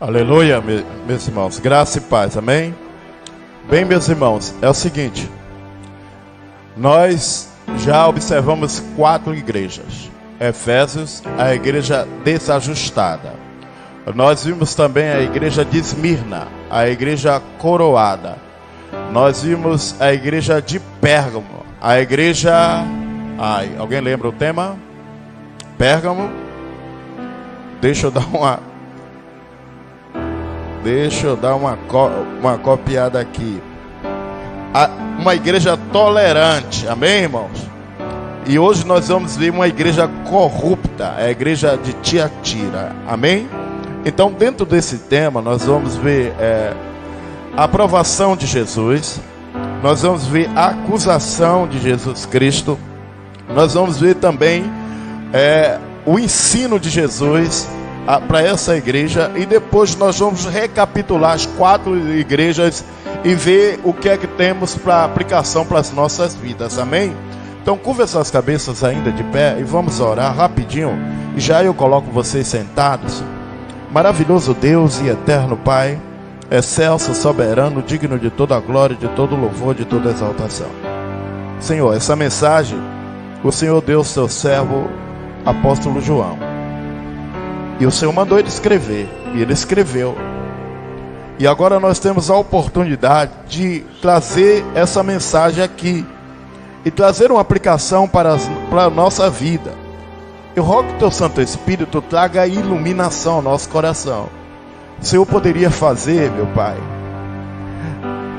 Aleluia, meus irmãos, graça e paz, amém? Bem, meus irmãos, é o seguinte, nós já observamos 4 igrejas. Efésios, a igreja desajustada. Nós vimos também a igreja de Esmirna, a igreja coroada. Nós vimos a igreja de Pérgamo, a igreja... alguém lembra o tema? Pérgamo. Deixa eu dar uma copiada aqui. Uma igreja tolerante, amém, irmãos? E hoje nós vamos ver uma igreja corrupta, a igreja de Tiatira, amém? Então, dentro desse tema, nós vamos ver a aprovação de Jesus, nós vamos ver a acusação de Jesus Cristo, nós vamos ver também o ensino de Jesus para essa igreja, e depois nós vamos recapitular as 4 igrejas e ver o que é que temos para aplicação para as nossas vidas, amém? Então curva suas cabeças ainda de pé e vamos orar rapidinho, e já eu coloco vocês sentados. Maravilhoso Deus e eterno Pai, excelso, soberano, digno de toda a glória, de todo louvor, de toda exaltação. Senhor, essa mensagem o Senhor deu ao seu servo apóstolo João, e o Senhor mandou ele escrever, e ele escreveu. E agora nós temos a oportunidade de trazer essa mensagem aqui e trazer uma aplicação para a nossa vida. Eu rogo que teu Santo Espírito traga iluminação ao nosso coração. O Senhor poderia fazer, meu Pai,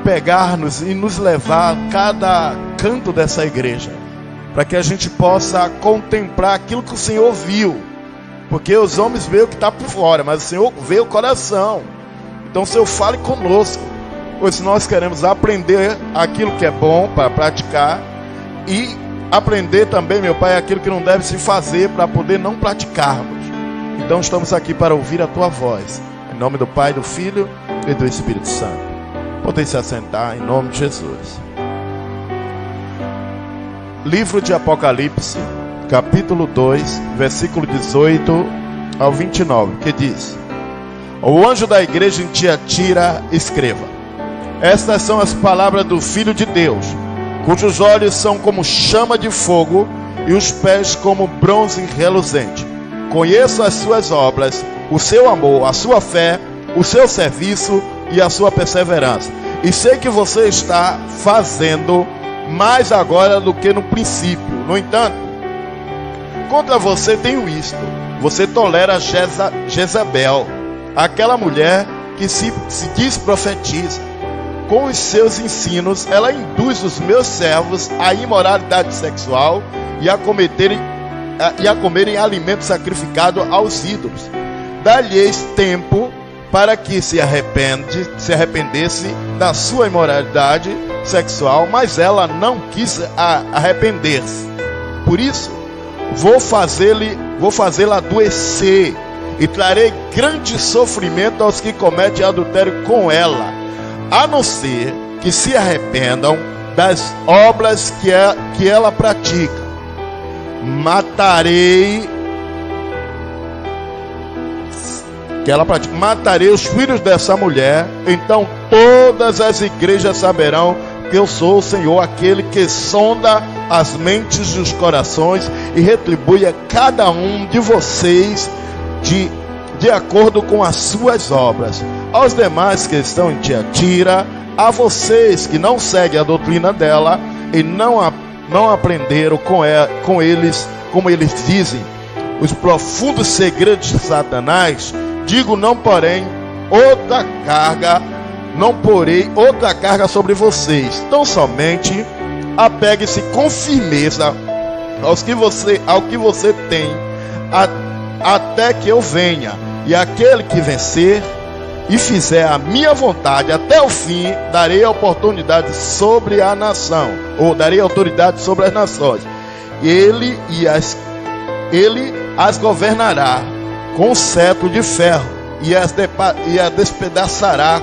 pegar-nos e nos levar a cada canto dessa igreja, para que a gente possa contemplar aquilo que o Senhor viu. Porque os homens veem o que está por fora, mas o Senhor vê o coração. Então o Senhor fale conosco, pois nós queremos aprender aquilo que é bom para praticar, e aprender também, meu Pai, aquilo que não deve se fazer para poder não praticarmos. Então estamos aqui para ouvir a Tua voz, em nome do Pai, do Filho e do Espírito Santo. Podem se assentar em nome de Jesus. Livro de Apocalipse, capítulo 2, versículo 18 ao 29, que diz: O anjo da igreja em Tiatira escreva: Estas são as palavras do Filho de Deus, cujos olhos são como chama de fogo e os pés como bronze reluzente. Conheço as suas obras, o seu amor, a sua fé, o seu serviço e a sua perseverança. E sei que você está fazendo mais agora do que no princípio. No entanto, contra você tenho isto: você tolera Jezabel, aquela mulher que se diz profetiza. Com os seus ensinos, ela induz os meus servos à imoralidade sexual e a comerem alimento sacrificado aos ídolos. Dá-lhes tempo para que se arrependesse da sua imoralidade sexual, mas ela não quis arrepender-se. Por isso, vou fazê-la adoecer e trarei grande sofrimento aos que cometem adultério com ela, a não ser que se arrependam das obras que ela pratica. Matarei os filhos dessa mulher, então todas as igrejas saberão que eu sou o Senhor, aquele que sonda as mentes e os corações e retribui a cada um de vocês de acordo com as suas obras. Aos demais que estão em Tiatira, a vocês que não seguem a doutrina dela e não aprenderam com eles, como eles dizem, os profundos segredos de Satanás, digo, não porei outra carga sobre vocês. Então somente apegue-se com firmeza ao que você tem, até que eu venha. E aquele que vencer e fizer a minha vontade até o fim, darei oportunidade sobre a nação, ou darei autoridade sobre as nações. Ele as governará com um cetro de ferro e as despedaçará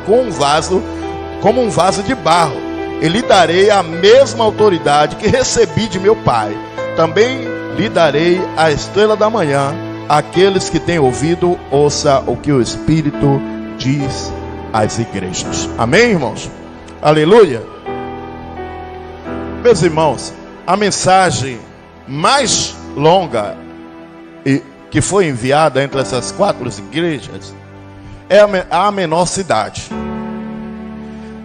como um vaso de barro. E lhe darei a mesma autoridade que recebi de meu Pai. Também lhe darei a estrela da manhã. Aqueles que têm ouvido, ouça o que o Espírito diz às igrejas. Amém, irmãos? Aleluia. Meus irmãos, a mensagem mais longa que foi enviada entre essas 4 igrejas é a menor cidade.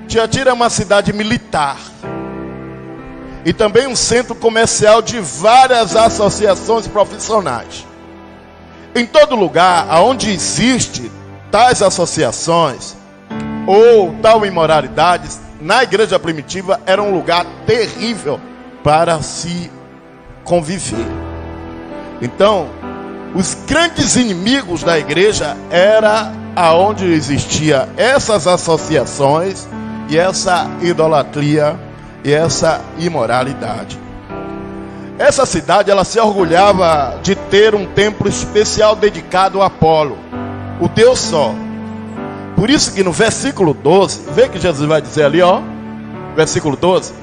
Tiatira é uma cidade militar e também um centro comercial de várias associações profissionais. Em todo lugar onde existe tais associações ou tal imoralidade, na igreja primitiva era um lugar terrível para se conviver. Então, os grandes inimigos da igreja era aonde existia essas associações e essa idolatria e essa imoralidade. Essa cidade, ela se orgulhava de ter um templo especial dedicado a Apolo, o Deus Sol. Por isso que no versículo 12, vê que Jesus vai dizer ali, ó, versículo 12,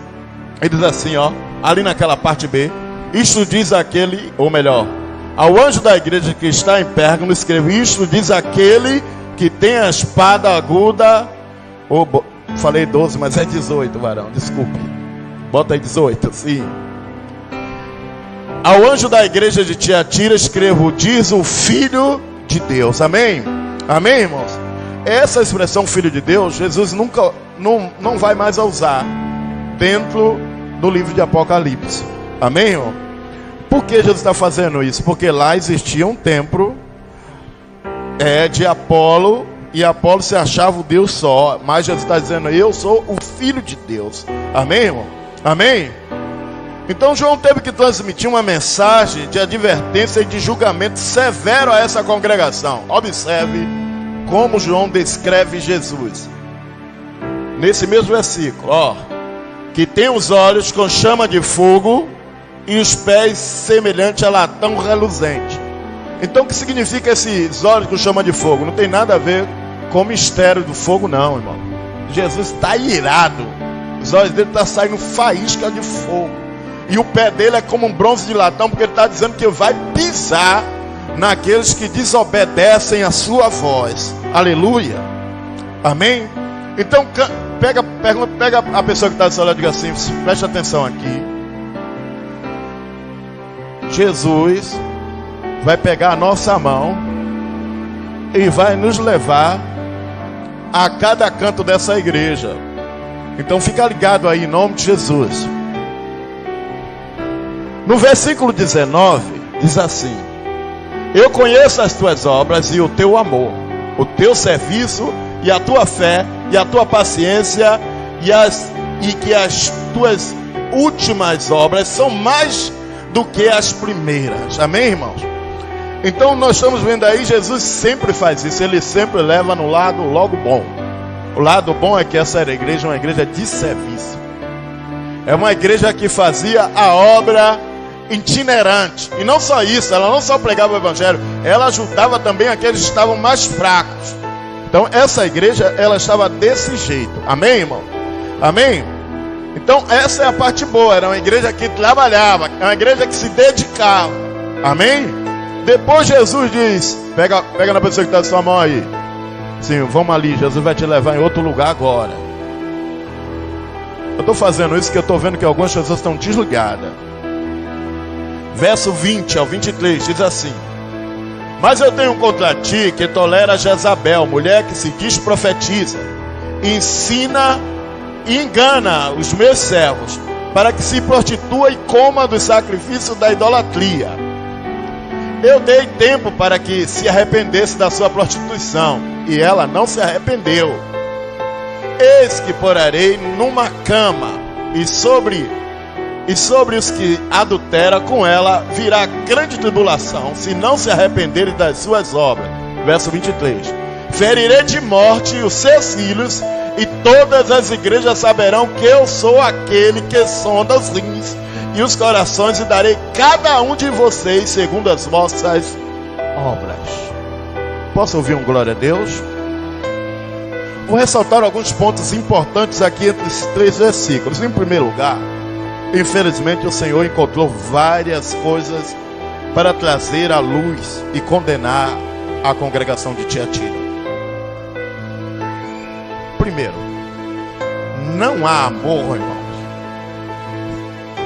ele diz assim, ó, ali naquela parte B, isto diz aquele, ou melhor, ao anjo da igreja que está em Pérgamo, escreve, isto diz aquele que tem a espada aguda, falei 12, mas é 18, varão, desculpe, bota aí 18, sim. Ao anjo da igreja de Tiatira escrevo, diz o Filho de Deus, amém? Amém, irmãos? Essa expressão Filho de Deus, Jesus não vai mais usar dentro do livro de Apocalipse, amém, irmão? Por que Jesus está fazendo isso? Porque lá existia um templo de Apolo, e Apolo se achava o Deus só, mas Jesus está dizendo, eu sou o Filho de Deus, amém, irmão? Amém? Então João teve que transmitir uma mensagem de advertência e de julgamento severo a essa congregação. Observe como João descreve Jesus. Nesse mesmo versículo, ó, que tem os olhos com chama de fogo e os pés semelhante a latão reluzente. Então o que significa esses olhos com chama de fogo? Não tem nada a ver com o mistério do fogo não, irmão. Jesus está irado. Os olhos dele estão saindo faísca de fogo. E o pé dele é como um bronze de latão, porque ele está dizendo que vai pisar naqueles que desobedecem a sua voz. Aleluia. Amém? Então pega a pessoa que está do seu lado e diga assim, preste atenção aqui. Jesus vai pegar a nossa mão e vai nos levar a cada canto dessa igreja. Então fica ligado aí em nome de Jesus. No versículo 19 diz assim, eu conheço as tuas obras e o teu amor, o teu serviço e a tua fé e a tua paciência e que as tuas últimas obras são mais do que as primeiras. Amém, irmãos? Então nós estamos vendo aí, Jesus sempre faz isso, ele sempre leva no lado logo bom. O lado bom é que essa igreja é uma igreja de serviço. É uma igreja que fazia a obra itinerante. E não só isso, ela não só pregava o evangelho, ela ajudava também aqueles que estavam mais fracos. Então essa igreja, ela estava desse jeito. Amém, irmão? Amém? Então essa é a parte boa. Era uma igreja que trabalhava, é uma igreja que se dedicava. Amém? Depois Jesus diz, pega na pessoa que está de sua mão aí, sim, vamos ali, Jesus vai te levar em outro lugar agora. Eu estou fazendo isso porque eu estou vendo que algumas pessoas estão desligadas. Verso 20 ao 23 diz assim, mas eu tenho contra ti que tolera Jezabel, mulher que se diz profetiza, ensina e engana os meus servos, para que se prostitua e coma do sacrifício da idolatria. Eu dei tempo para que se arrependesse da sua prostituição, e ela não se arrependeu. Eis que porarei numa cama, e sobre os que adulteram com ela virá grande tribulação, se não se arrependerem das suas obras. Verso 23. Ferirei de morte os seus filhos, e todas as igrejas saberão que eu sou aquele que sonda os rins e os corações, e darei cada um de vocês segundo as vossas obras. Posso ouvir um glória a Deus? Vou ressaltar alguns pontos importantes aqui entre esses 3 versículos. Em primeiro lugar, infelizmente o Senhor encontrou várias coisas para trazer a luz e condenar a congregação de Tiatira. Primeiro, não há amor, irmãos,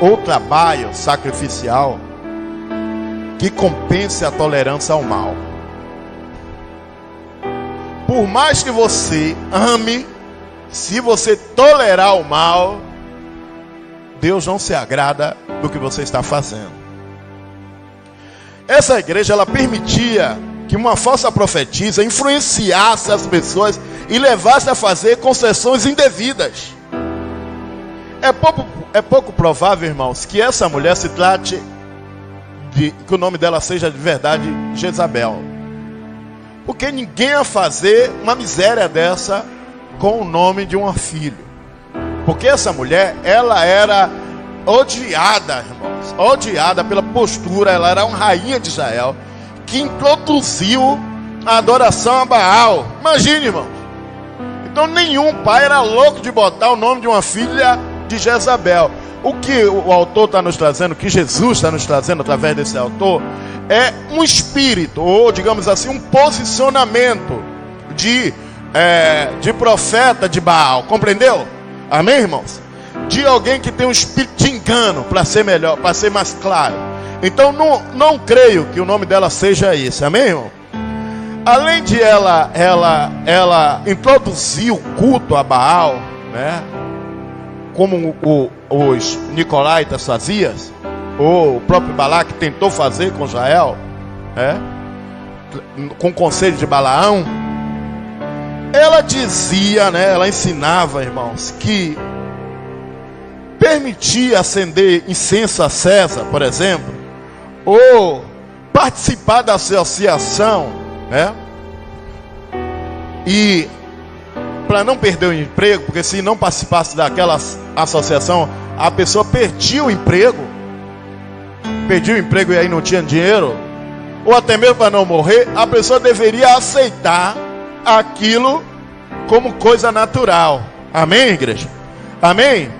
ou trabalho sacrificial que compense a tolerância ao mal. Por mais que você ame, se você tolerar o mal, Deus não se agrada do que você está fazendo. Essa igreja, ela permitia que uma falsa profetisa influenciasse as pessoas e levasse a fazer concessões indevidas. É pouco provável, irmãos, que essa mulher se trate que o nome dela seja de verdade Jezabel, porque ninguém ia fazer uma miséria dessa com o nome de uma filha. Porque essa mulher, ela era odiada, irmãos, odiada pela postura. Ela era uma rainha de Israel que introduziu a adoração a Baal. Imagine, irmãos. Então nenhum pai era louco de botar o nome de uma filha de Jezabel. O que o autor está nos trazendo, o que Jesus está nos trazendo através desse autor, é um espírito, ou digamos assim, um posicionamento de profeta de Baal. Compreendeu? Amém, irmãos? De alguém que tem um espírito de engano, para ser melhor, para ser mais claro. Então não creio que o nome dela seja esse. Amém, irmão? Além de ela introduzir o culto a Baal, né? Como os nicolaítas faziam, ou o próprio Balaque tentou fazer com Israel, né? Com o conselho de Balaão. Ela dizia, né? Ela ensinava, irmãos, que permitia acender incenso a César, por exemplo, ou participar da associação, né? E para não perder o emprego, porque se não participasse daquela associação, a pessoa perdia o emprego. Perdia o emprego e aí não tinha dinheiro, ou até mesmo para não morrer, a pessoa deveria aceitar aquilo como coisa natural. Amém, igreja? Amém?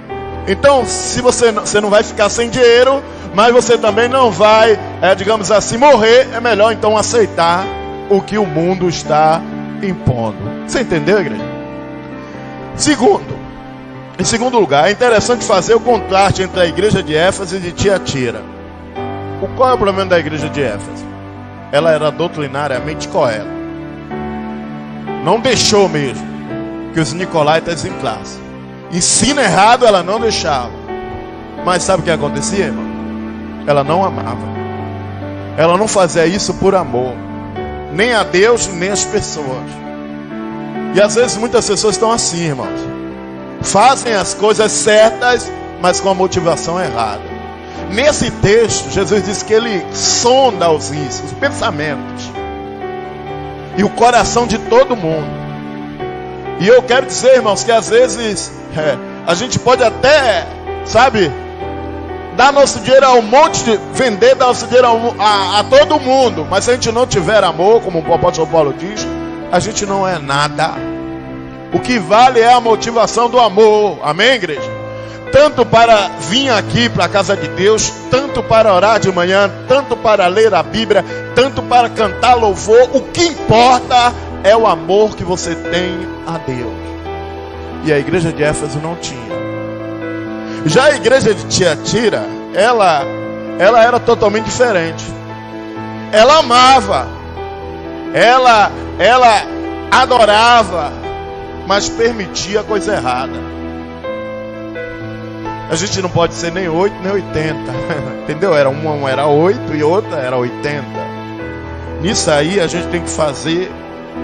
Então, se você não vai ficar sem dinheiro, mas você também não vai, digamos assim, morrer, é melhor então aceitar o que o mundo está impondo. Você entendeu, igreja? Em segundo lugar, é interessante fazer o contraste entre a igreja de Éfeso e de Tiatira. Qual é o problema da igreja de Éfeso? Ela era doutrinariamente correta. Não deixou mesmo que os nicolaítas entrassem. Ensino errado ela não deixava. Mas sabe o que acontecia, irmão? Ela não amava. Ela não fazia isso por amor, nem a Deus, nem as pessoas. E às vezes muitas pessoas estão assim, irmãos. Fazem as coisas certas, mas com a motivação errada. Nesse texto, Jesus diz que ele sonda os pensamentos e o coração de todo mundo. E eu quero dizer, irmãos, que às vezes a gente pode até, sabe, dar nosso dinheiro a um monte de... vender nosso dinheiro a todo mundo. Mas se a gente não tiver amor, como o apóstolo Paulo diz, a gente não é nada. O que vale é a motivação do amor. Amém, igreja? Tanto para vir aqui para a casa de Deus, tanto para orar de manhã, tanto para ler a Bíblia, tanto para cantar louvor. O que importa é o amor que você tem a Deus. E a igreja de Éfeso não tinha. Já a igreja de Tiatira, ela era totalmente diferente. Ela amava, ela adorava, mas permitia coisa errada. A gente não pode ser nem 8 nem 80, entendeu? Uma era 8 e outra era 80. Nisso aí a gente tem que fazer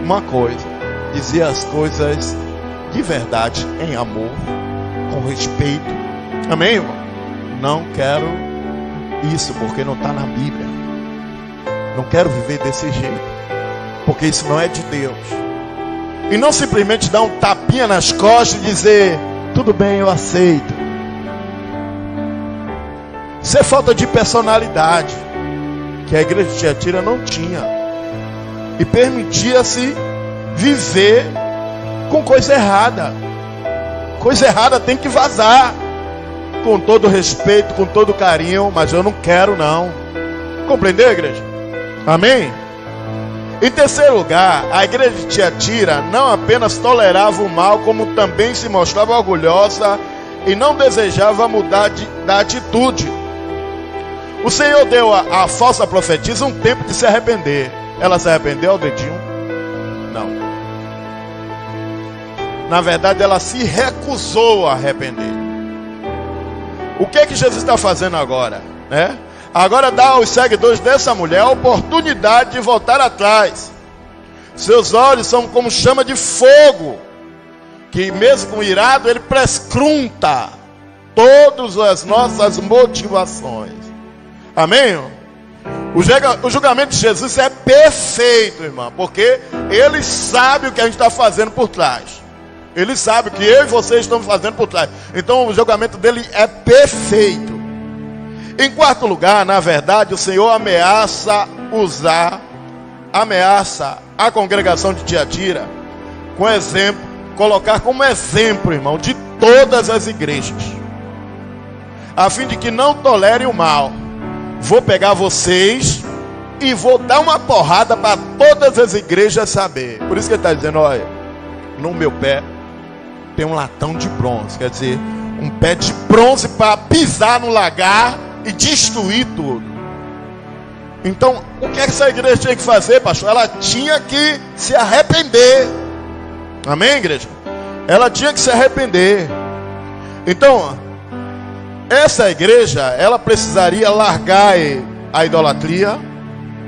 uma coisa: dizer as coisas de verdade, em amor, com respeito. Amém, irmão? Não quero isso porque não está na Bíblia. Não quero viver desse jeito, porque isso não é de Deus. E não simplesmente dar um tapinha nas costas e dizer: tudo bem, eu aceito. Isso é falta de personalidade, que a igreja de Tiatira não tinha. E permitia-se viver com coisa errada. Coisa errada tem que vazar. Com todo respeito, com todo carinho, mas eu não quero não. Compreendeu, igreja? Amém? Em terceiro lugar, a igreja de Tiatira não apenas tolerava o mal, como também se mostrava orgulhosa e não desejava mudar da atitude. O Senhor deu à falsa profetisa um tempo de se arrepender. Ela se arrependeu ao dedinho? Não. Na verdade, ela se recusou a arrepender. O que é que Jesus está fazendo agora? Agora dá aos seguidores dessa mulher a oportunidade de voltar atrás. Seus olhos são como chama de fogo, que mesmo com irado ele prescrunta todas as nossas motivações. Amém? O julgamento de Jesus é perfeito, irmão, porque ele sabe o que a gente está fazendo por trás. Ele sabe o que eu e vocês estamos fazendo por trás. Então o julgamento dele é perfeito. Em quarto lugar, na verdade, o Senhor ameaça a congregação de Tiatira com exemplo, colocar como exemplo, irmão, de todas as igrejas, a fim de que não tolerem o mal. Vou pegar vocês e vou dar uma porrada para todas as igrejas saber. Por isso que ele está dizendo, olha, no meu pé tem um latão de bronze, quer dizer, um pé de bronze para pisar no lagar e destruir tudo. Então, o que essa igreja tinha que fazer, pastor? Ela tinha que se arrepender. Amém, igreja? Ela tinha que se arrepender. Então, essa igreja, ela precisaria largar a idolatria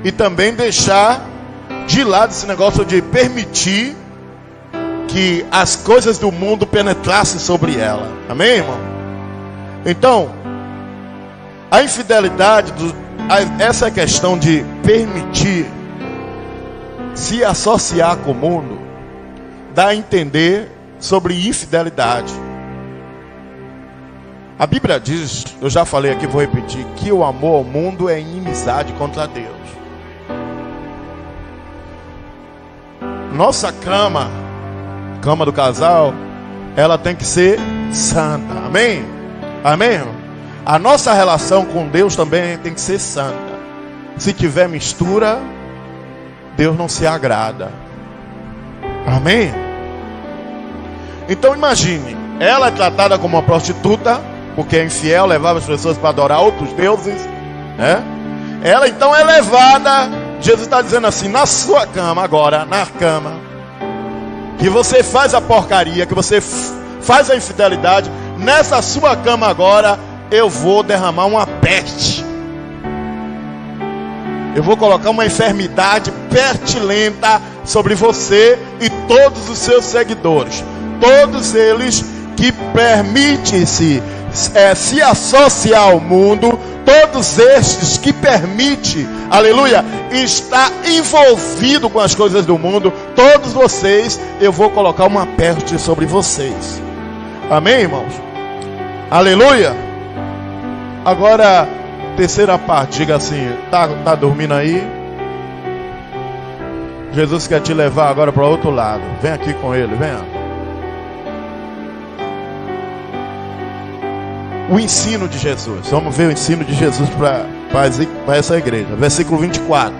e também deixar de lado esse negócio de permitir que as coisas do mundo penetrassem sobre ela. Amém, irmão? Então, a infidelidade, essa questão de permitir se associar com o mundo, dá a entender sobre infidelidade. A Bíblia diz, eu já falei aqui, vou repetir, que o amor ao mundo é inimizade contra Deus. Nossa cama do casal, ela tem que ser santa. Amém? Amém? A nossa relação com Deus também tem que ser santa. Se tiver mistura, Deus não se agrada. Amém? Então imagine, ela é tratada como uma prostituta, porque é infiel, levava as pessoas para adorar outros deuses, né? Ela então é levada, Jesus está dizendo assim, na sua cama agora, na cama, que você faz a porcaria, que você faz a infidelidade, nessa sua cama agora, eu vou derramar uma peste. Eu vou colocar uma enfermidade pestilenta sobre você e todos os seus seguidores. Todos eles que permitem-se se associar ao mundo, todos estes que permitem, aleluia, estar envolvido com as coisas do mundo, todos vocês, eu vou colocar uma peste sobre vocês. Amém, irmãos? Aleluia. Agora, terceira parte, diga assim, tá dormindo aí? Jesus quer te levar agora para o outro lado. Vem aqui com ele, venha. O ensino de Jesus. Vamos ver o ensino de Jesus para essa igreja. Versículo 24.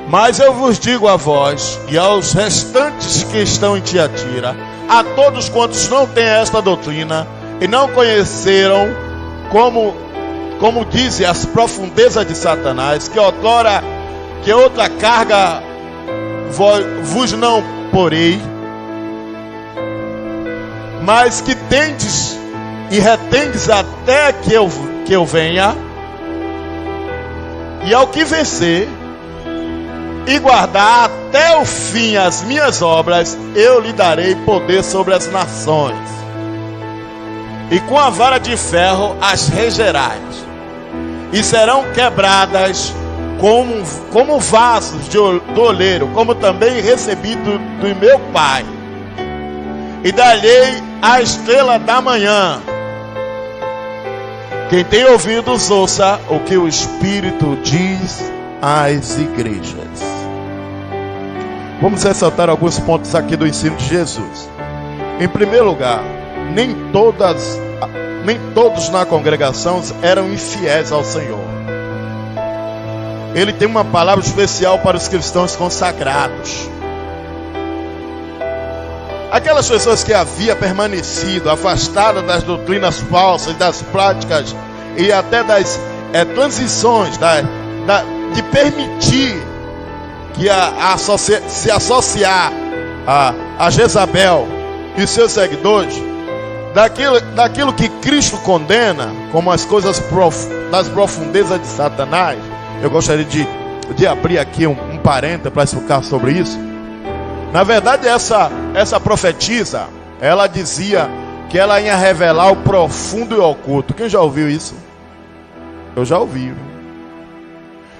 Mas eu vos digo a vós e aos restantes que estão em Tiatira, a todos quantos não têm esta doutrina e não conheceram, como dizem as profundezas de Satanás, que outra carga vos não porei, mas que tendes e retendes até que eu venha, e ao que vencer e guardar até o fim as minhas obras, eu lhe darei poder sobre as nações, e com a vara de ferro as regerás, e serão quebradas como vasos do oleiro, como também recebi do meu Pai, e dar-lhe a estrela da manhã. Quem tem ouvidos, ouça o que o Espírito diz às igrejas. Vamos ressaltar alguns pontos aqui do ensino de Jesus. Em primeiro lugar, nem todos na congregação eram infiéis ao Senhor. ele tem uma palavra especial para os cristãos consagrados. Aquelas pessoas que havia permanecido afastadas das doutrinas falsas, das práticas e até das transições, de permitir que se associar a Jezabel e seus seguidores, daquilo que Cristo condena como as coisas das profundezas de Satanás. Eu gostaria de abrir aqui um parênteses para explicar sobre isso. Na verdade, essa profetisa, ela dizia que ela ia revelar o profundo e oculto. Quem já ouviu isso? Eu já ouvi.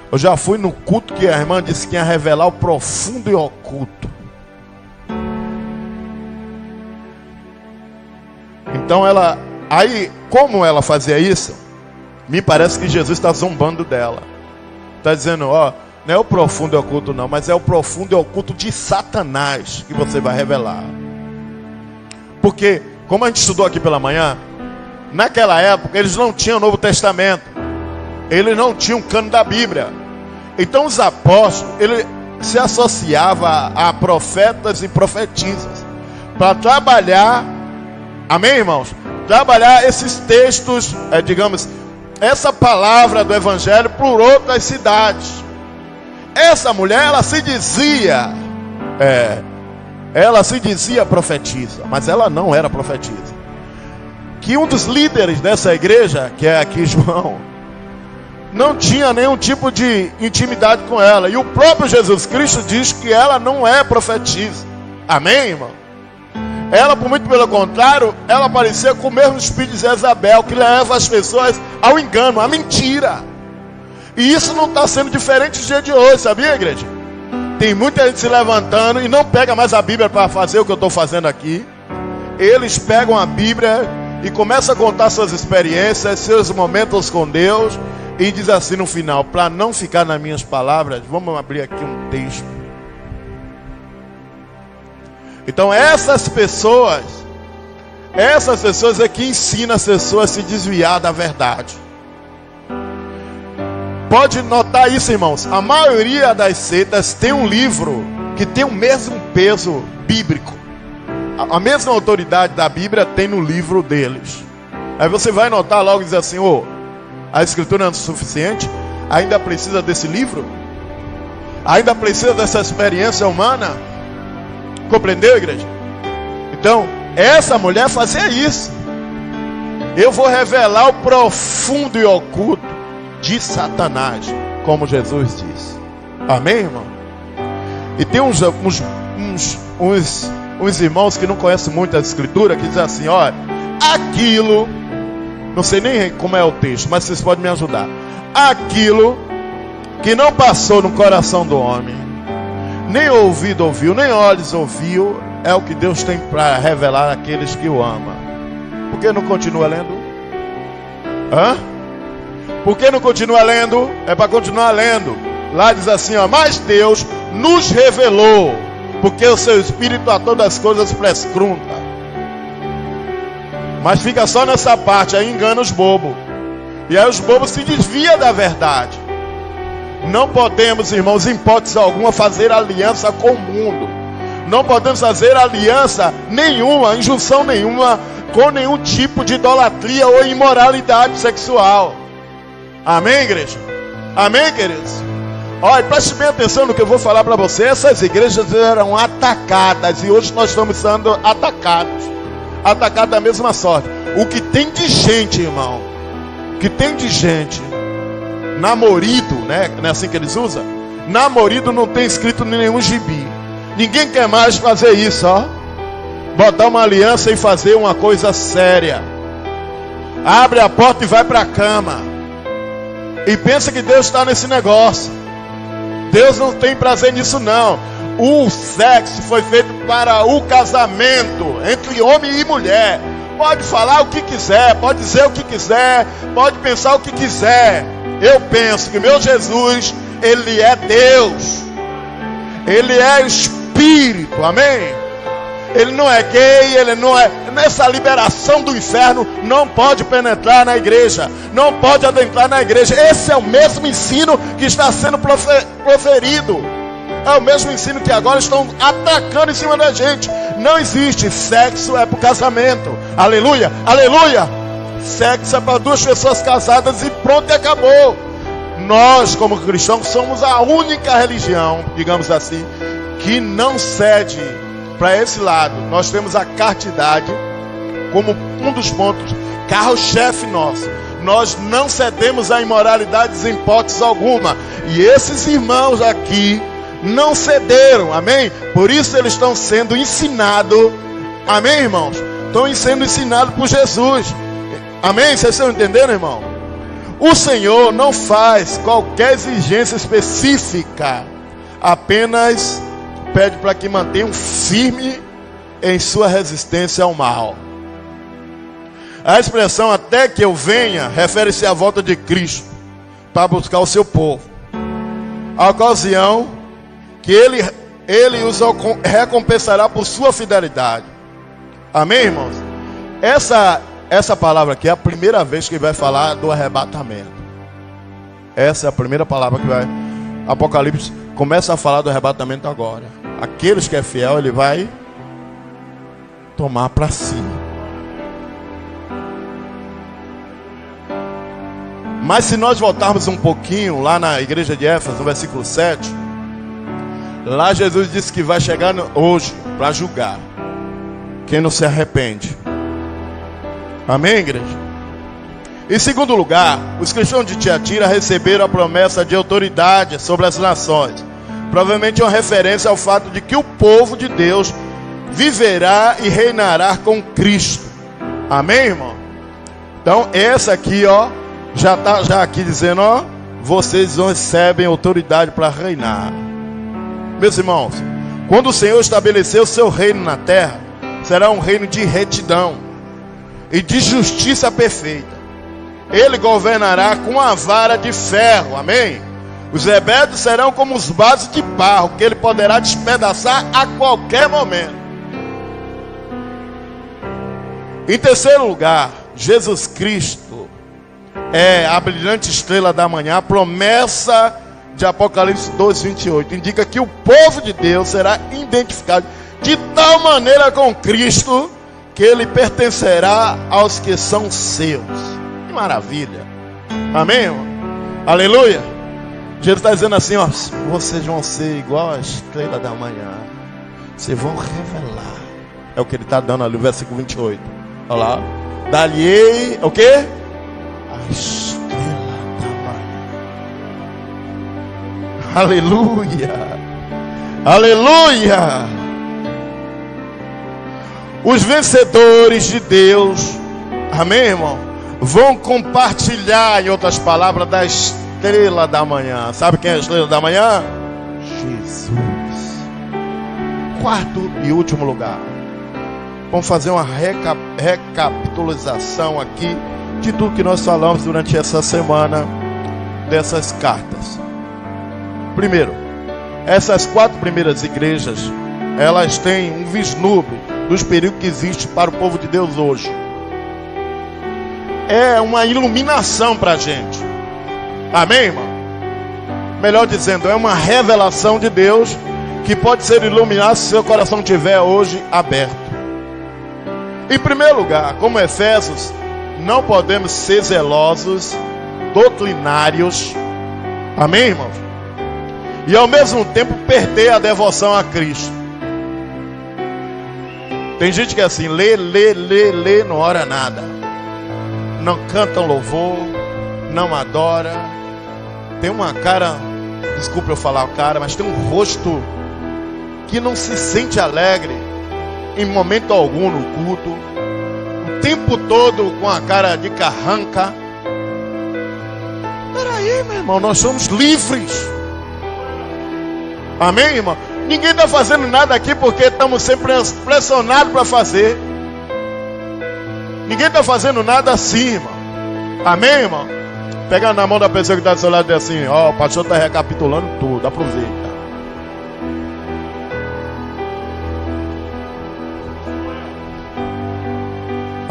Eu já fui no culto que a irmã disse que ia revelar o profundo e oculto. Então como ela fazia isso, me parece que Jesus está zombando dela. Está dizendo, não é o profundo e oculto não, mas é o profundo e oculto de Satanás que você vai revelar. Porque, como a gente estudou aqui pela manhã, naquela época eles não tinham o Novo Testamento, eles não tinham o cano da Bíblia. Então os apóstolos, ele se associava a profetas e profetisas para trabalhar, amém, irmãos? Trabalhar esses textos, essa palavra do Evangelho por outras cidades. Essa mulher, ela se dizia profetisa, mas ela não era profetisa. Que um dos líderes dessa igreja, que é aqui João, não tinha nenhum tipo de intimidade com ela. E o próprio Jesus Cristo diz que ela não é profetisa. Amém, irmão? Ela, por muito pelo contrário, ela parecia com o mesmo espírito de Jezabel, que leva as pessoas ao engano, à mentira. E isso não está sendo diferente do dia de hoje, sabia, igreja? Tem muita gente se levantando e não pega mais a Bíblia para fazer o que eu estou fazendo aqui. Eles pegam a Bíblia e começam a contar suas experiências, seus momentos com Deus, e diz assim no final, para não ficar nas minhas palavras, vamos abrir aqui um texto. Então essas pessoas é que ensinam as pessoas a se desviar da verdade. Pode notar isso, irmãos. A maioria das seitas tem um livro que tem o mesmo peso bíblico. A mesma autoridade da Bíblia tem no livro deles. Aí você vai notar logo e dizer assim, a escritura não é suficiente? Ainda precisa desse livro? Ainda precisa dessa experiência humana? Compreendeu, igreja? Então, essa mulher fazia isso. Eu vou revelar o profundo e oculto de Satanás, como Jesus disse. Amém, irmão? E tem uns irmãos que não conhecem muito a escritura, que dizem assim, aquilo, não sei nem como é o texto, mas vocês podem me ajudar. Aquilo que não passou no coração do homem, nem ouvido ouviu, nem olhos ouviu, é o que Deus tem para revelar àqueles que o amam. Por que não continua lendo? Por que não continua lendo? É para continuar lendo. Lá diz assim, mas Deus nos revelou, porque o seu Espírito a todas as coisas prescruta. Mas fica só nessa parte, aí engana os bobos. E aí os bobos se desviam da verdade. Não podemos, irmãos, em hipótese alguma, fazer aliança com o mundo. Não podemos fazer aliança nenhuma, injunção nenhuma, com nenhum tipo de idolatria ou imoralidade sexual. Amém, igreja? Amém, queridos? Olha, preste bem atenção no que eu vou falar para você. Essas igrejas eram atacadas e hoje nós estamos sendo atacados. Atacados da mesma sorte. O que tem de gente, irmão, que tem de gente namorido, né? Não é assim que eles usam? Namorido não tem escrito em nenhum gibi. Ninguém quer mais fazer isso, botar uma aliança e fazer uma coisa séria. Abre a porta e vai para a cama. E pensa que Deus está nesse negócio. Deus não tem prazer nisso não. O sexo foi feito para o casamento entre homem e mulher. Pode falar o que quiser, pode dizer o que quiser, pode pensar o que quiser. Eu penso que meu Jesus, Ele é Deus. Ele é Espírito, amém? ele não é gay, ele não é... Nessa liberação do inferno não pode penetrar na igreja, não pode adentrar na igreja. Esse é o mesmo ensino que está sendo proferido. É o mesmo ensino que agora estão atacando em cima da gente. Não existe. Sexo é para o casamento. Aleluia, aleluia. Sexo é para duas pessoas casadas e pronto, e acabou. Nós, como cristãos, somos a única religião, digamos assim, que não cede para esse lado. Nós temos a castidade como um dos pontos, carro-chefe nosso. Nós não cedemos a imoralidades em hipótese alguma. E esses irmãos aqui não cederam, amém? Por isso eles estão sendo ensinados, amém, irmãos? Estão sendo ensinados por Jesus, amém? Vocês estão entendendo, irmão? O Senhor não faz qualquer exigência específica, apenas pede para que mantenham firme em sua resistência ao mal. A expressão "até que eu venha" refere-se à volta de Cristo para buscar o seu povo. A ocasião que ele os recompensará por sua fidelidade. Amém, irmãos? Essa palavra aqui é a primeira vez que vai falar do arrebatamento. Essa é a primeira palavra que vai... Apocalipse começa a falar do arrebatamento agora. Aqueles que é fiel, ele vai tomar para si. Mas se nós voltarmos um pouquinho lá na igreja de Éfeso, no versículo 7, lá Jesus disse que vai chegar hoje para julgar quem não se arrepende. Amém, igreja? Em segundo lugar, os cristãos de Tiatira receberam a promessa de autoridade sobre as nações. Provavelmente uma referência ao fato de que o povo de Deus viverá e reinará com Cristo. Amém, irmão? Então, essa aqui, ó, já está aqui dizendo, ó, vocês recebem autoridade para reinar. Meus irmãos, quando o Senhor estabeleceu o seu reino na terra, será um reino de retidão e de justiça perfeita. Ele governará com a vara de ferro, amém? Os rebeldes serão como os vasos de barro, que ele poderá despedaçar a qualquer momento. Em terceiro lugar, Jesus Cristo é a brilhante estrela da manhã. A promessa de Apocalipse 2:28 indica que o povo de Deus será identificado de tal maneira com Cristo que ele pertencerá aos que são seus. Que maravilha, amém, irmão? Aleluia. Jesus está dizendo assim, ó, vocês vão ser igual a estrela da manhã, vocês vão revelar. É o que ele está dando ali no versículo 28. Olha lá, dali o que? A estrela da manhã. Aleluia, aleluia. Os vencedores de Deus, amém, irmão, vão compartilhar, em outras palavras, da estrela da manhã. Sabe quem é a estrela da manhã? Jesus. Quarto e último lugar, vamos fazer uma recapitulação aqui de tudo que nós falamos durante essa semana, dessas cartas. Primeiro, essas 4 primeiras igrejas, elas têm um vislumbre dos perigos que existe para o povo de Deus hoje. É uma iluminação para a gente. Amém, irmão? Melhor dizendo, é uma revelação de Deus que pode ser iluminada se seu coração estiver hoje aberto. Em primeiro lugar, como Efésios, não podemos ser zelosos, doutrinários. Amém, irmãos? E ao mesmo tempo perder a devoção a Cristo. Tem gente que é assim, lê, não ora nada. Não canta um louvor, não adora. Tem uma cara, desculpa eu falar o cara, mas tem um rosto que não se sente alegre em momento algum no culto. O tempo todo com a cara de carranca. Peraí, meu irmão, nós somos livres. Amém, irmão? Ninguém está fazendo nada aqui porque estamos sempre pressionados para fazer. Ninguém está fazendo nada assim, irmão. Amém, irmão? Pega na mão da pessoa que está do seu lado e diz assim, ó, o pastor está recapitulando tudo, aproveita.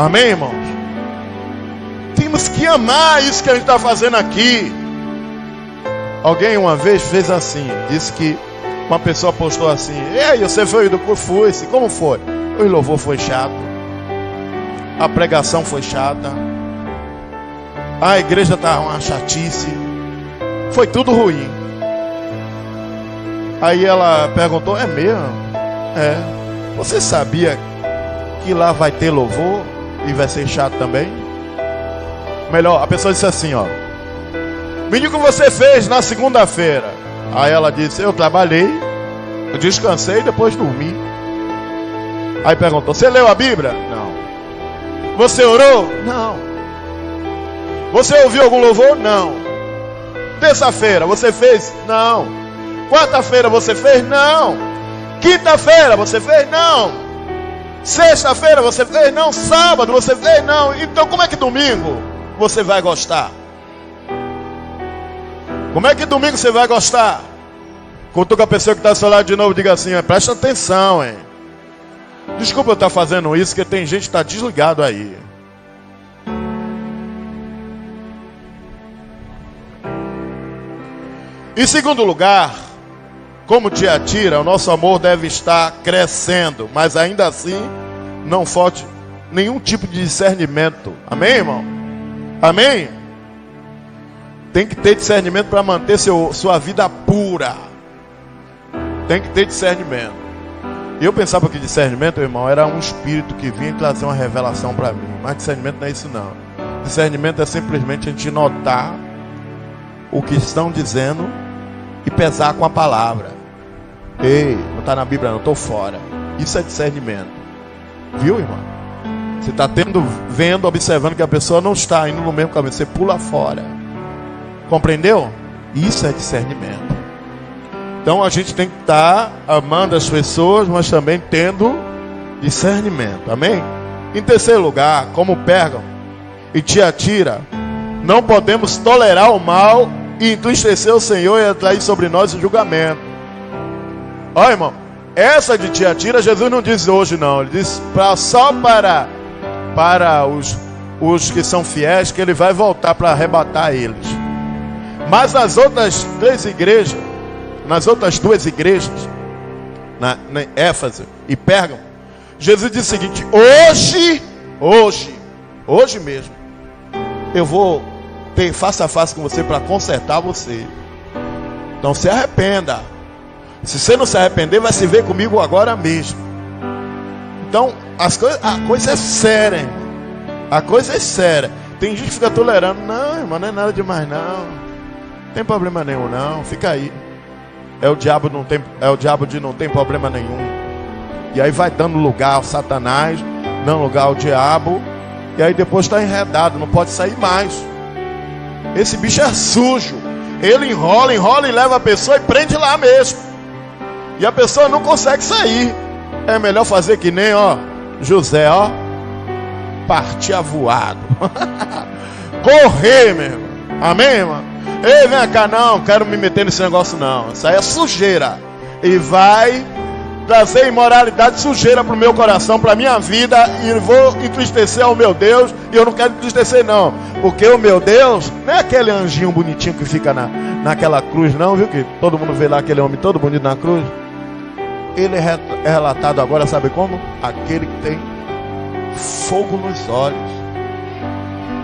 Amém, irmãos? Temos que amar isso que a gente está fazendo aqui. Alguém uma vez fez assim, disse que uma pessoa postou assim: e aí, você foi do curso? Fui. Como foi? O louvor foi chato, a pregação foi chata, a igreja estava uma chatice, foi tudo ruim. Aí ela perguntou: é mesmo? É. Você sabia que lá vai ter louvor e vai ser chato também? Melhor, a pessoa disse assim, ó: me diga o que você fez na segunda-feira. Aí ela disse: eu trabalhei, eu descansei e depois dormi. Aí perguntou: você leu a Bíblia? Não. Você orou? Não. Você ouviu algum louvor? Não. Terça-feira você fez? Não. Quarta-feira você fez? Não. Quinta-feira você fez? Não. Sexta-feira você fez? Não. Sábado você fez? Não. Então como é que domingo você vai gostar? Como é que domingo você vai gostar? Cutuca a pessoa que está ao seu lado de novo, diga assim: presta atenção, hein? Desculpa eu estar fazendo isso, porque tem gente que está desligado aí. Em segundo lugar, como Tiatira, o nosso amor deve estar crescendo, mas ainda assim não falte nenhum tipo de discernimento. Amém, irmão? Amém? Tem que ter discernimento para manter sua vida pura. Tem que ter discernimento. Eu pensava que discernimento, irmão, era um espírito que vinha trazer uma revelação para mim. Mas discernimento não é isso não. Discernimento é simplesmente a gente notar o que estão dizendo e pesar com a palavra. Ei, não está na Bíblia não, estou fora. Isso é discernimento. Viu, irmão? Você está vendo, observando que a pessoa não está indo no mesmo caminho, você pula fora. Compreendeu? Isso é discernimento. Então a gente tem que estar amando as pessoas, mas também tendo discernimento. Amém? Em terceiro lugar, como Pérgamo e Tiatira, não podemos tolerar o mal e entristecer o Senhor e atrair sobre nós o julgamento. Olha, irmão, essa de Tiatira Jesus não diz hoje não. Ele diz só para os que são fiéis, que ele vai voltar para arrebatar eles. Mas nas outras duas igrejas, na Éfeso e Pérgamo, Jesus disse o seguinte: hoje mesmo, eu vou ter face a face com você para consertar você. Então se arrependa. Se você não se arrepender, vai se ver comigo agora mesmo. Então a coisa é séria, irmão. A coisa é séria. Tem gente que fica tolerando: não, irmão, não é nada demais não. Não tem problema nenhum não, fica aí. É o diabo de não tem problema nenhum. E aí vai dando lugar ao Satanás, dando lugar ao diabo. E aí depois está enredado, não pode sair mais. Esse bicho é sujo. Ele enrola e leva a pessoa e prende lá mesmo. E a pessoa não consegue sair. É melhor fazer que nem José, partir avoado. Correr, meu irmão. Amém, irmão? Ei, vem cá, não quero me meter nesse negócio não. Isso aí é sujeira. E vai trazer imoralidade, sujeira para o meu coração, para a minha vida. E vou entristecer ao meu Deus. E eu não quero entristecer não. Porque o meu Deus não é aquele anjinho bonitinho que fica naquela cruz não, viu? Que todo mundo vê lá aquele homem todo bonito na cruz. Ele é relatado agora, sabe como? Aquele que tem fogo nos olhos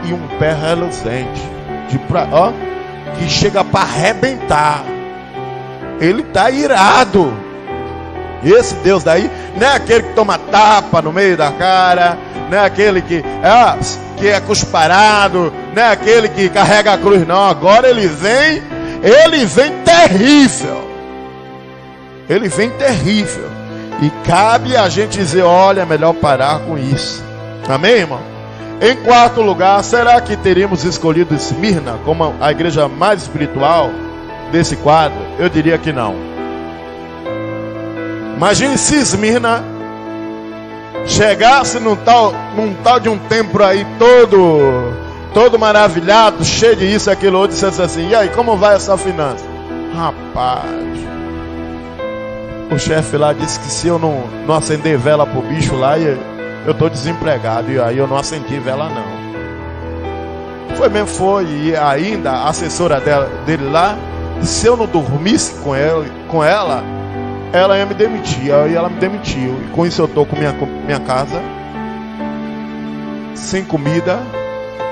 e um pé reluzente, que chega para arrebentar. Ele está irado. Esse Deus daí não é aquele que toma tapa no meio da cara, não é aquele que é cusparado, não é aquele que carrega a cruz não. Agora ele vem terrível. Ele vem terrível. E cabe a gente dizer: olha, é melhor parar com isso. Amém, irmão? Em quarto lugar, será que teríamos escolhido Esmirna como a igreja mais espiritual desse quadro? Eu diria que não. Imagine se Esmirna chegasse num tal de um templo aí todo maravilhado, cheio de isso e aquilo outro, e dissesse assim: e aí, como vai essa finança? Rapaz, o chefe lá disse que se eu não acender vela pro bicho lá, eu estou desempregado. E aí eu não acendi vela não. Foi. E ainda a assessora dele lá, se eu não dormisse com ela ia me demitir. Aí ela me demitiu. E com isso eu estou com minha casa sem comida,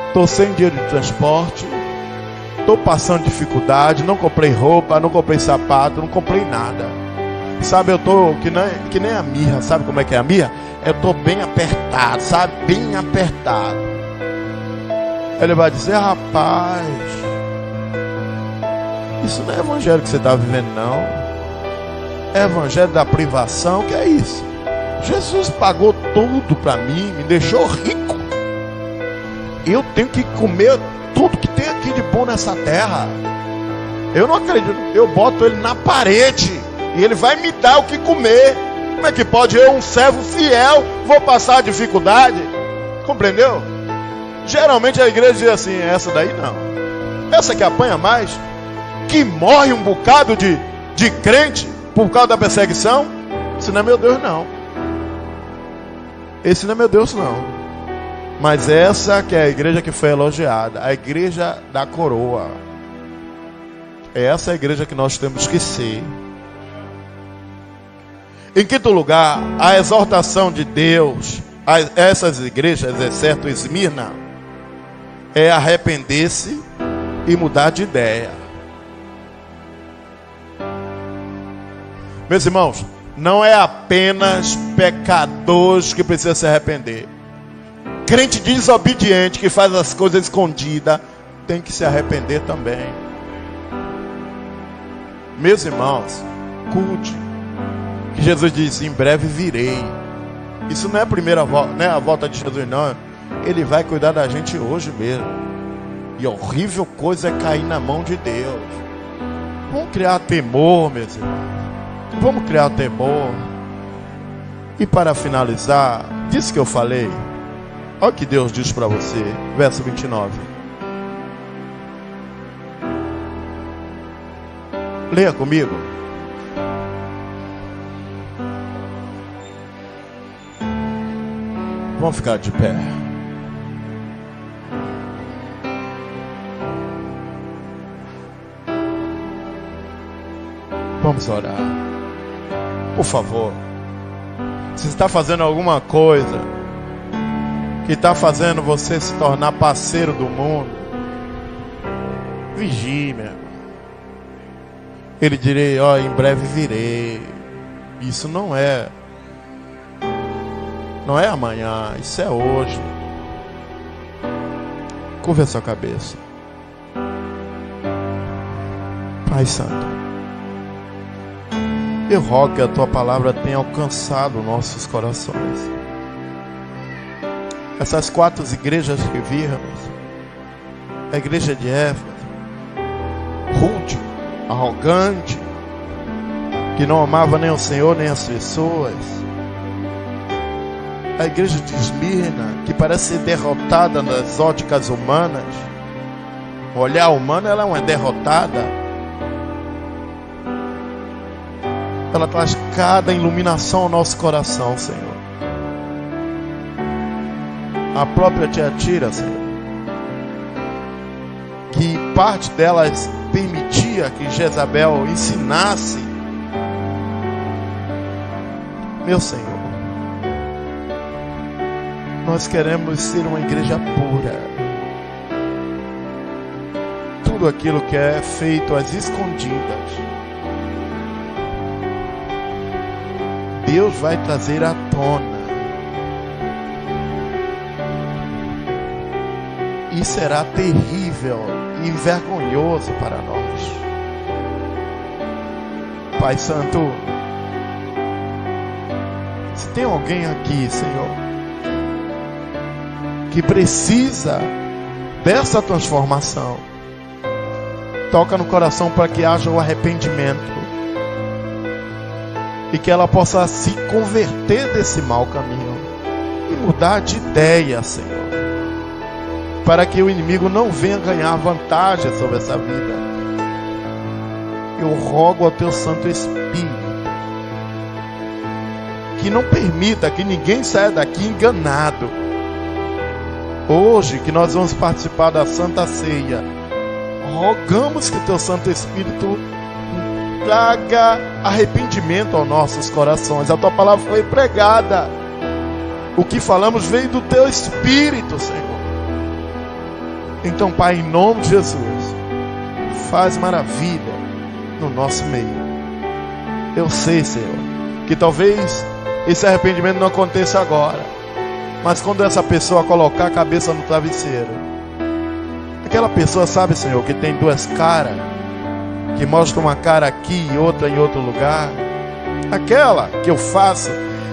estou sem dinheiro de transporte, estou passando dificuldade, não comprei roupa, não comprei sapato, não comprei nada. Sabe, eu estou que nem a Mirra. Sabe como é que é a Mirra? Eu estou bem apertado, sabe? Bem apertado. Ele vai dizer: rapaz, isso não é evangelho que você está vivendo não. É evangelho da privação. Que é isso? Jesus pagou tudo para mim, me deixou rico. Eu tenho que comer tudo que tem aqui de bom nessa terra. Eu não acredito. Eu boto ele na parede e ele vai me dar o que comer. Como é que pode? Eu, um servo fiel, vou passar dificuldade? Compreendeu? Geralmente a igreja diz assim: essa daí não. Essa que apanha mais, que morre um bocado de crente por causa da perseguição. Esse não é meu Deus não. Esse não é meu Deus não. Mas essa que é a igreja que foi elogiada, a igreja da coroa. Essa é a igreja que nós temos que ser. Em quinto lugar, a exortação de Deus a essas igrejas, exceto Esmirna, é arrepender-se e mudar de ideia. Meus irmãos, não é apenas pecadores que precisam se arrepender. Crente desobediente que faz as coisas escondidas tem que se arrepender também. Meus irmãos, cuide que Jesus disse: em breve virei. Isso não é a primeira volta, não é a volta de Jesus não. Ele vai cuidar da gente hoje mesmo. E a horrível coisa é cair na mão de Deus. Vamos criar temor, meus irmãos. Vamos criar temor. E para finalizar, disso que eu falei, olha o que Deus diz para você, verso 29. Leia comigo. Vamos ficar de pé. Vamos orar. Por favor. Se está fazendo alguma coisa que está fazendo você se tornar parceiro do mundo, vigie, meu irmão. Ele direi: ó, em breve virei. Isso não é amanhã, isso é hoje. Curva a sua cabeça. Pai Santo, eu rogo que a tua palavra tenha alcançado nossos corações. Essas 4 igrejas que vimos, a igreja de Éfeso, rude, arrogante, que não amava nem o Senhor nem as pessoas. A igreja de Esmirna, que parece ser derrotada nas óticas humanas. O olhar humano, ela é uma derrotada. Ela traz cada iluminação ao nosso coração, Senhor. A própria Tiatira, Senhor, que parte delas permitia que Jezabel ensinasse. Meu Senhor, nós queremos ser uma igreja pura. Tudo aquilo que é feito às escondidas, Deus vai trazer à tona. E será terrível e vergonhoso para nós. Pai Santo, se tem alguém aqui, Senhor, que precisa dessa transformação, toca no coração para que haja o arrependimento e que ela possa se converter desse mau caminho e mudar de ideia, Senhor, para que o inimigo não venha ganhar vantagem sobre essa vida. Eu rogo ao teu Santo Espírito que não permita que ninguém saia daqui enganado. Hoje que nós vamos participar da Santa Ceia, rogamos que teu Santo Espírito traga arrependimento aos nossos corações. A tua palavra foi pregada, o que falamos veio do teu Espírito, Senhor. Então, Pai, em nome de Jesus, faz maravilha no nosso meio. Eu sei, Senhor, que talvez esse arrependimento não aconteça agora, mas quando essa pessoa colocar a cabeça no travesseiro, aquela pessoa sabe, Senhor, que tem duas caras, que mostra uma cara aqui e outra em outro lugar. Aquela que eu faço,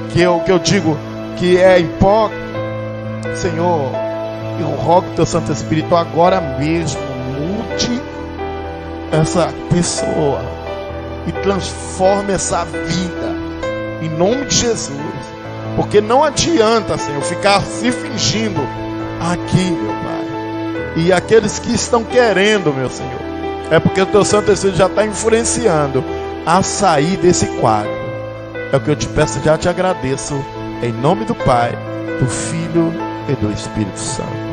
que eu digo que é hipócrita, Senhor, eu rogo teu Santo Espírito agora mesmo, mude essa pessoa e transforme essa vida, em nome de Jesus. Porque não adianta, Senhor, ficar se fingindo aqui, meu Pai. E aqueles que estão querendo, meu Senhor, é porque o teu Santo Espírito já está influenciando a sair desse quadro. É o que eu te peço e já te agradeço, em nome do Pai, do Filho e do Espírito Santo.